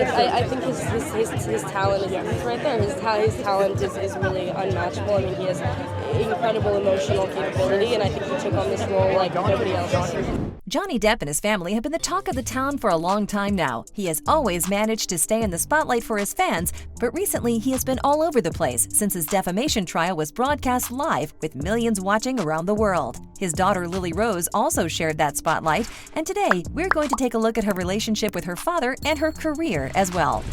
I think his talent is right there. His talent is really unmatchable. I mean, he has incredible emotional capability, and I think he took on this role like nobody else. Johnny Depp and his family have been the talk of the town for a long time now. He has always managed to stay in the spotlight for his fans, but recently he has been all over the place since his defamation trial was broadcast live with millions watching around the world. His daughter Lily Rose also shared that spotlight, and today we're going to take a look at her relationship with her father and her career as well.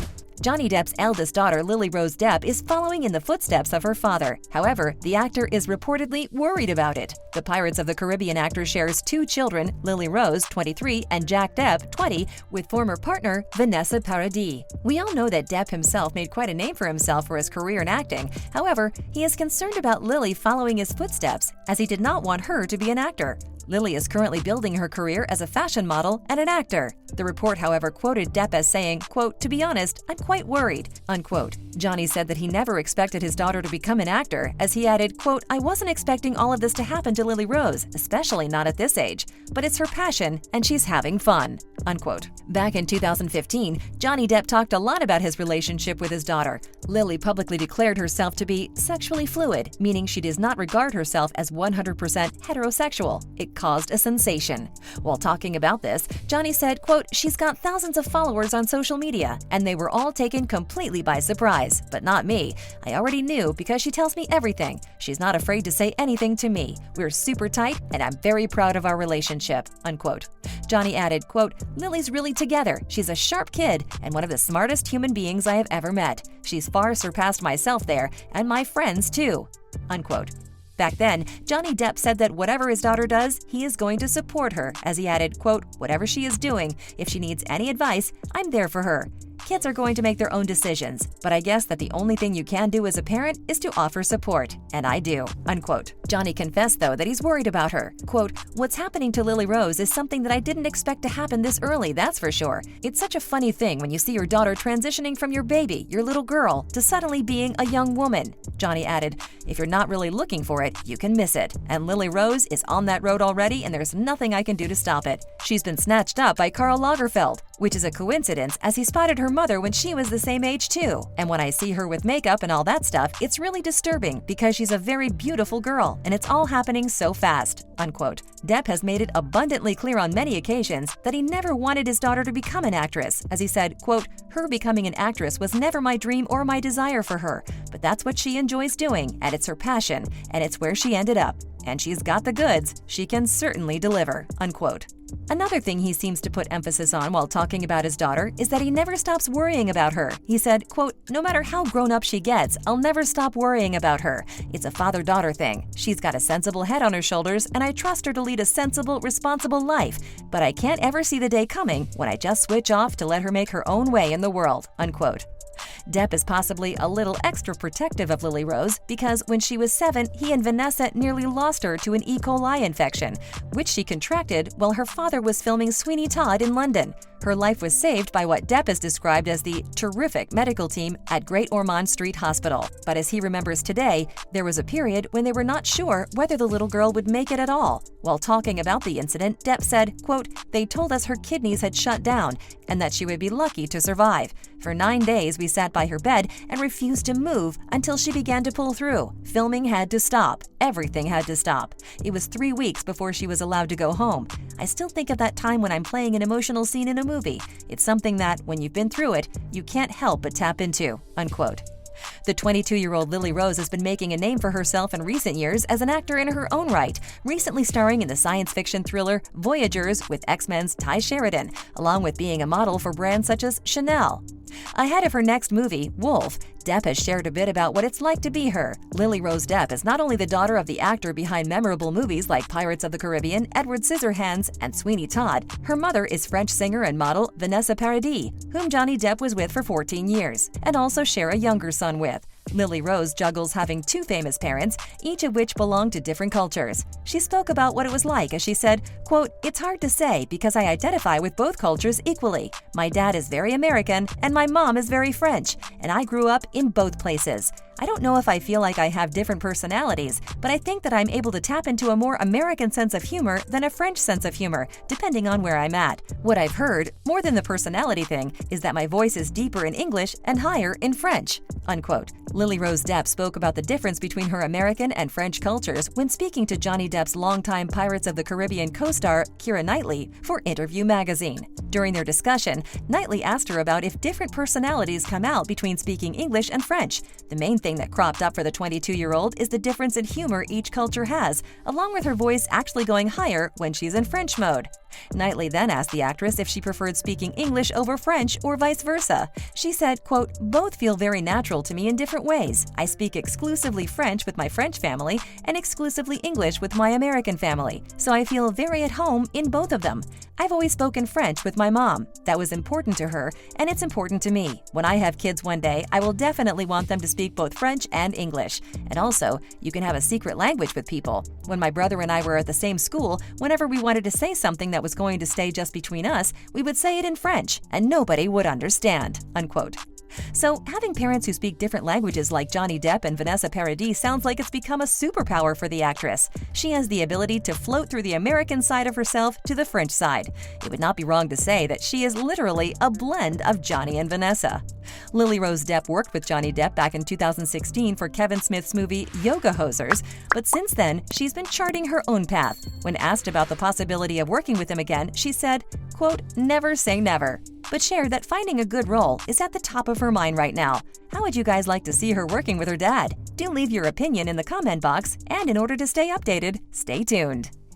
Johnny Depp's eldest daughter, Lily Rose Depp, is following in the footsteps of her father. However, the actor is reportedly worried about it. The Pirates of the Caribbean actor shares 2 children, Lily Rose, 23, and Jack Depp, 20, with former partner Vanessa Paradis. We all know that Depp himself made quite a name for himself for his career in acting. However, he is concerned about Lily following his footsteps, as he did not want her to be an actor. Lily is currently building her career as a fashion model and an actor. The report, however, quoted Depp as saying, quote, "To be honest, I'm quite worried," unquote. Johnny said that he never expected his daughter to become an actor, as he added, quote, "I wasn't expecting all of this to happen to Lily Rose, especially not at this age, but it's her passion and she's having fun," unquote. Back in 2015, Johnny Depp talked a lot about his relationship with his daughter. Lily publicly declared herself to be sexually fluid, meaning she does not regard herself as 100% heterosexual. It caused a sensation. While talking about this, Johnny said, quote, "She's got thousands of followers on social media, and they were all taken completely by surprise, but not me. I already knew because she tells me everything. She's not afraid to say anything to me. We're super tight, and I'm very proud of our relationship," unquote. Johnny added, quote, "Lily's really together. She's a sharp kid and one of the smartest human beings I have ever met. She's far surpassed myself there, and my friends too," unquote. Back then, Johnny Depp said that whatever his daughter does, he is going to support her, as he added, quote, "Whatever she is doing, if she needs any advice, I'm there for her. Kids are going to make their own decisions, but I guess that the only thing you can do as a parent is to offer support, and I do," unquote. Johnny confessed, though, that he's worried about her. Quote, "What's happening to Lily Rose is something that I didn't expect to happen this early, that's for sure. It's such a funny thing when you see your daughter transitioning from your baby, your little girl, to suddenly being a young woman." Johnny added, "If you're not really looking for it, you can miss it. And Lily Rose is on that road already, and there's nothing I can do to stop it. She's been snatched up by Karl Lagerfeld, which is a coincidence as he spotted her mother when she was the same age too. And when I see her with makeup and all that stuff, it's really disturbing because she's a very beautiful girl and it's all happening so fast," unquote. Depp has made it abundantly clear on many occasions that he never wanted his daughter to become an actress, as he said, quote, "Her becoming an actress was never my dream or my desire for her, but that's what she enjoys doing, and it's her passion, and it's where she ended up. And she's got the goods. She can certainly deliver," unquote. Another thing he seems to put emphasis on while talking about his daughter is that he never stops worrying about her. He said, quote, "No matter how grown up she gets, I'll never stop worrying about her. It's a father-daughter thing. She's got a sensible head on her shoulders, and I trust her to lead a sensible, responsible life. But I can't ever see the day coming when I just switch off to let her make her own way in the world," unquote. Depp is possibly a little extra protective of Lily Rose because when she was 7, he and Vanessa nearly lost her to an E. coli infection, which she contracted while her father was filming Sweeney Todd in London. Her life was saved by what Depp has described as the terrific medical team at Great Ormond Street Hospital. But as he remembers today, there was a period when they were not sure whether the little girl would make it at all. While talking about the incident, Depp said, quote, "They told us her kidneys had shut down and that she would be lucky to survive. For 9 days, we sat by her bed and refused to move until she began to pull through. Filming had to stop. Everything had to stop. It was 3 weeks before she was allowed to go home. I still think of that time when I'm playing an emotional scene in a movie. It's something that, when you've been through it, you can't help but tap into," unquote. The 22-year-old Lily Rose has been making a name for herself in recent years as an actor in her own right, recently starring in the science fiction thriller Voyagers with X-Men's Ty Sheridan, along with being a model for brands such as Chanel. Ahead of her next movie, Wolf, Depp has shared a bit about what it's like to be her. Lily Rose Depp is not only the daughter of the actor behind memorable movies like Pirates of the Caribbean, Edward Scissorhands, and Sweeney Todd, her mother is French singer and model Vanessa Paradis, whom Johnny Depp was with for 14 years, and also share a younger son with. Lily Rose juggles having 2 famous parents, each of which belong to different cultures. She spoke about what it was like as she said, quote, "It's hard to say because I identify with both cultures equally. My dad is very American and my mom is very French, and I grew up in both places. I don't know if I feel like I have different personalities, but I think that I'm able to tap into a more American sense of humor than a French sense of humor, depending on where I'm at. What I've heard, more than the personality thing, is that my voice is deeper in English and higher in French." Unquote. Lily Rose Depp spoke about the difference between her American and French cultures when speaking to Johnny Depp's longtime Pirates of the Caribbean co-star, Keira Knightley, for Interview magazine. During their discussion, Knightley asked her about if different personalities come out between speaking English and French. The main thing that cropped up for the 22-year-old is the difference in humor each culture has, along with her voice actually going higher when she's in French mode. Knightley then asked the actress if she preferred speaking English over French or vice versa. She said, quote, "Both feel very natural to me in different ways. I speak exclusively French with my French family and exclusively English with my American family, so I feel very at home in both of them. I've always spoken French with my mom. That was important to her, and it's important to me. When I have kids one day, I will definitely want them to speak both French and English. And also, you can have a secret language with people. When my brother and I were at the same school, whenever we wanted to say something that was going to stay just between us, we would say it in French, and nobody would understand." Unquote. So, having parents who speak different languages like Johnny Depp and Vanessa Paradis sounds like it's become a superpower for the actress. She has the ability to float through the American side of herself to the French side. It would not be wrong to say that she is literally a blend of Johnny and Vanessa. Lily Rose Depp worked with Johnny Depp back in 2016 for Kevin Smith's movie Yoga Hosers, but since then, she's been charting her own path. When asked about the possibility of working with him again, she said, quote, "Never say never," but shared that finding a good role is at the top of her mind right now. How would you guys like to see her working with her dad? Do leave your opinion in the comment box, and in order to stay updated, stay tuned.